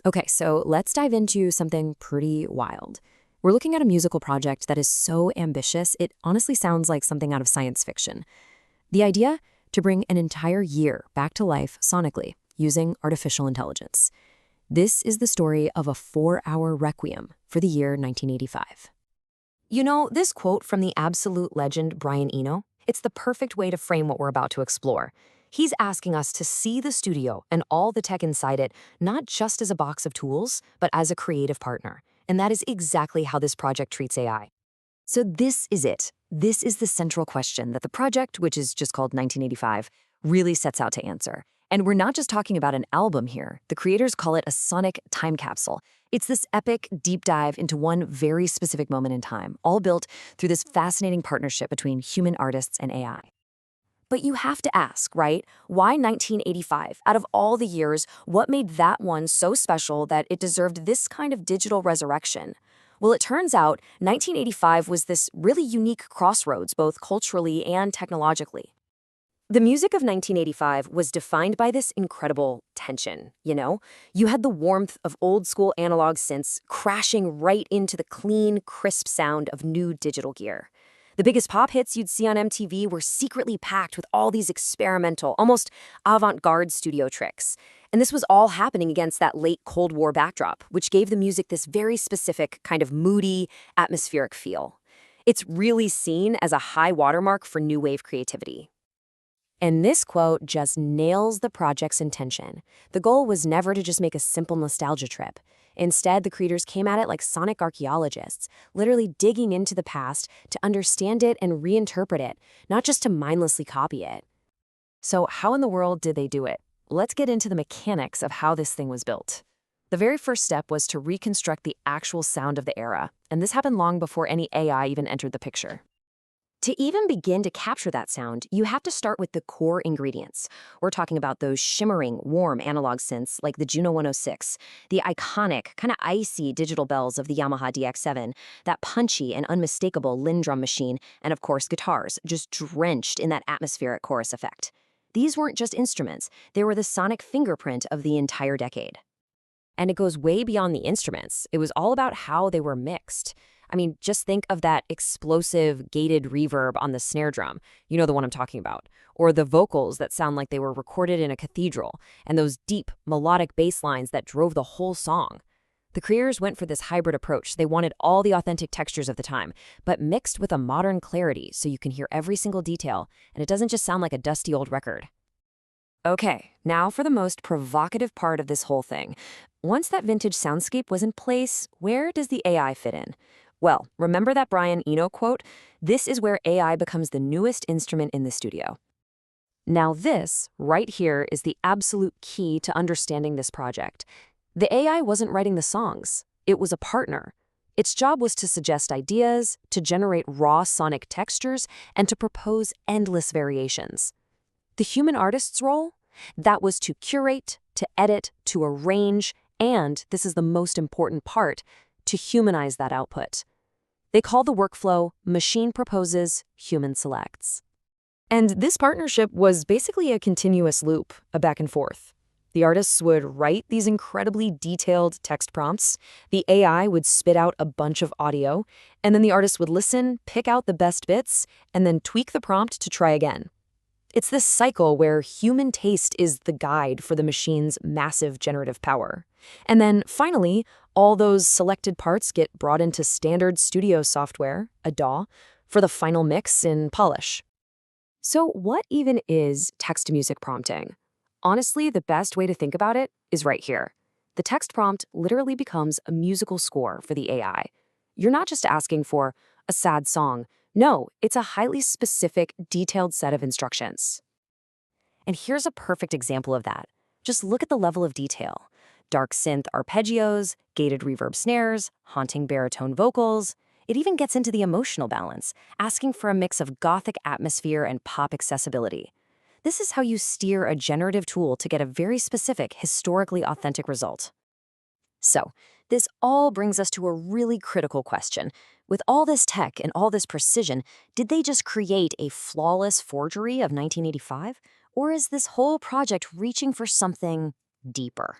Okay, so let's dive into something pretty wild. We're looking at a musical project that is so ambitious, it honestly sounds like something out of science fiction. The idea? To bring an entire year back to life sonically, using artificial intelligence. This is the story of a 4-hour requiem for the year 1985. You know, this quote from the absolute legend Brian Eno, it's the perfect way to frame what we're about to explore. He's asking us to see the studio and all the tech inside it, not just as a box of tools, but as a creative partner. And that is exactly how this project treats AI. So this is it. This is the central question that the project, which is just called 1985, really sets out to answer. And we're not just talking about an album here. The creators call it a sonic time capsule. It's this epic deep dive into one very specific moment in time, all built through this fascinating partnership between human artists and AI. But you have to ask, right? Why 1985? Out of all the years, what made that one so special that it deserved this kind of digital resurrection? Well, it turns out 1985 was this really unique crossroads, both culturally and technologically. The music of 1985 was defined by this incredible tension, you know? You had the warmth of old-school analog synths crashing right into the clean, crisp sound of new digital gear. The biggest pop hits you'd see on MTV were secretly packed with all these experimental, almost avant-garde studio tricks. And this was all happening against that late Cold War backdrop, which gave the music this very specific kind of moody, atmospheric feel. It's really seen as a high watermark for new wave creativity. And this quote just nails the project's intention. The goal was never to just make a simple nostalgia trip. Instead, the creators came at it like sonic archaeologists, literally digging into the past to understand it and reinterpret it, not just to mindlessly copy it. So how in the world did they do it? Let's get into the mechanics of how this thing was built. The very first step was to reconstruct the actual sound of the era, and this happened long before any AI even entered the picture. To even begin to capture that sound, you have to start with the core ingredients. We're talking about those shimmering, warm analog synths like the Juno 106, the iconic, kind of icy digital bells of the Yamaha DX7, that punchy and unmistakable Linn drum machine, and of course guitars, just drenched in that atmospheric chorus effect. These weren't just instruments, they were the sonic fingerprint of the entire decade. And it goes way beyond the instruments. It was all about how they were mixed. I mean, just think of that explosive, gated reverb on the snare drum. You know the one I'm talking about. Or the vocals that sound like they were recorded in a cathedral, and those deep, melodic bass lines that drove the whole song. The creators went for this hybrid approach. They wanted all the authentic textures of the time, but mixed with a modern clarity so you can hear every single detail, and it doesn't just sound like a dusty old record. Okay, now for the most provocative part of this whole thing. Once that vintage soundscape was in place, where does the AI fit in? Well, remember that Brian Eno quote? This is where AI becomes the newest instrument in the studio. Now this, right here, is the absolute key to understanding this project. The AI wasn't writing the songs. It was a partner. Its job was to suggest ideas, to generate raw sonic textures, and to propose endless variations. The human artist's role? That was to curate, to edit, to arrange, and, this is the most important part, to humanize that output. They call the workflow machine proposes, human selects. And this partnership was basically a continuous loop, a back and forth. The artists would write these incredibly detailed text prompts, the AI would spit out a bunch of audio, and then the artist would listen, pick out the best bits, and then tweak the prompt to try again. It's this cycle where human taste is the guide for the machine's massive generative power. And then, finally, all those selected parts get brought into standard studio software, a DAW, for the final mix in polish. So what even is text-to-music prompting? Honestly, the best way to think about it is right here. The text prompt literally becomes a musical score for the AI. You're not just asking for a sad song. No, it's a highly specific, detailed set of instructions. And here's a perfect example of that. Just look at the level of detail. Dark synth arpeggios, gated reverb snares, haunting baritone vocals. It even gets into the emotional balance, asking for a mix of gothic atmosphere and pop accessibility. This is how you steer a generative tool to get a very specific, historically authentic result. So, this all brings us to a really critical question. With all this tech and all this precision, did they just create a flawless forgery of 1985? Or is this whole project reaching for something deeper?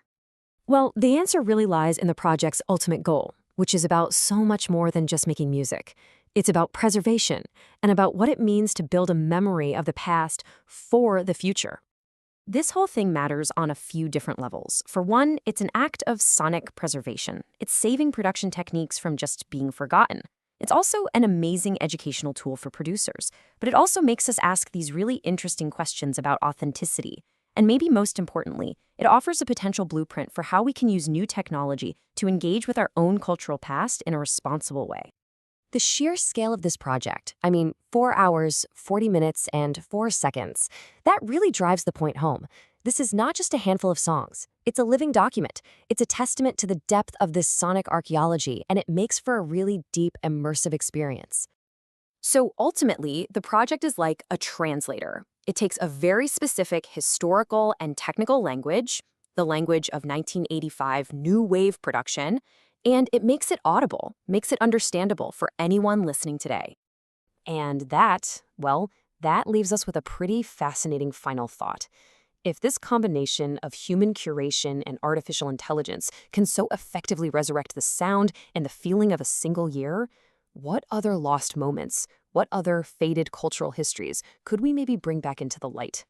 Well, the answer really lies in the project's ultimate goal, which is about so much more than just making music. It's about preservation and about what it means to build a memory of the past for the future. This whole thing matters on a few different levels. For one, it's an act of sonic preservation. It's saving production techniques from just being forgotten. It's also an amazing educational tool for producers, but it also makes us ask these really interesting questions about authenticity. And maybe most importantly, it offers a potential blueprint for how we can use new technology to engage with our own cultural past in a responsible way. The sheer scale of this project, 4 hours, 40 minutes, and 4 seconds, that really drives the point home. This is not just a handful of songs. It's a living document. It's a testament to the depth of this sonic archaeology, and it makes for a really deep, immersive experience. So ultimately, the project is like a translator. It takes a very specific historical and technical language, the language of 1985 new wave production, and it makes it audible, makes it understandable for anyone listening today. And that leaves us with a pretty fascinating final thought. If this combination of human curation and artificial intelligence can so effectively resurrect the sound and the feeling of a single year, what other lost moments, what other faded cultural histories could we maybe bring back into the light?